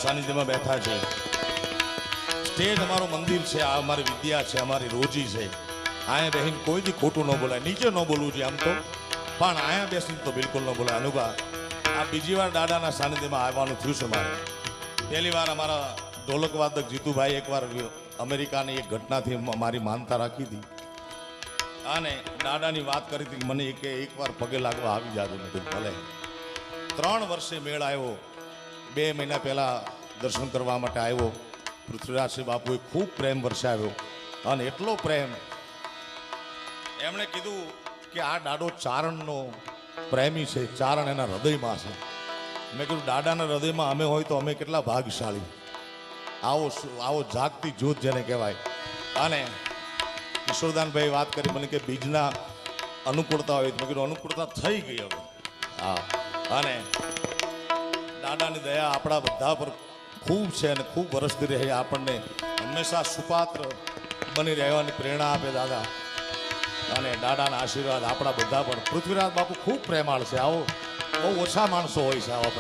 સાનિધ્યમાં બેઠા છે. સ્ટેજ અમારું મંદિર છે, આ અમારી વિદ્યા છે, અમારી રોજી છે. અહીંયા બેસીને કોઈ દી ખોટું ન બોલાય. નીચે ન બોલવું જોઈએ આમ તો, પણ અહીંયા બેસીને તો બિલકુલ ન બોલાય. અનુભા આ બીજી વાર દાદાના સાનિધ્યમાં આવવાનું થયું છે મારે. પહેલી વાર અમારા ઢોલક વાદક જીતુભાઈ એકવાર અમેરિકાની એક ઘટનાથી મારી માનતા રાખી હતી અને દાદાની વાત કરી હતી. મને એકવાર પગે લાગવા આવી જાજો. મેં કીધું ભલે. 3 વર્ષે મેળ આવ્યો. 2 મહિના પહેલાં દર્શન કરવા માટે આવ્યો. પૃથ્વીરાજસિંહ બાપુએ ખૂબ પ્રેમ વરસાવ્યો અને એટલો પ્રેમ એમણે કીધું કે આ દાડો ચારણનો પ્રેમી છે, ચારણ એના હૃદયમાં છે. મેં કીધું દાદાના હૃદયમાં અમે હોય તો અમે કેટલા ભાગ્યશાળી. આવો જાગતી જ્યોત જેને કહેવાય. અને કિશોરદાનભાઈ વાત કરી મને કે બીજના અનુકૂળતા હોય. મેં કીધું અનુકૂળતા થઈ ગઈ હવે. હા, અને દાદાની દયા આપણા બધા પર ખૂબ છે અને ખૂબ વરસતી રહે. આપણને હંમેશા સુપાત્ર બની રહેવાની પ્રેરણા આપે દાદા. અને દાદાના આશીર્વાદ આપણા બધા પર. પૃથ્વીરાજ બાપુ ખૂબ પ્રેમાળ છે. આવો બહુ ઓછા માણસો હોય છે આવા.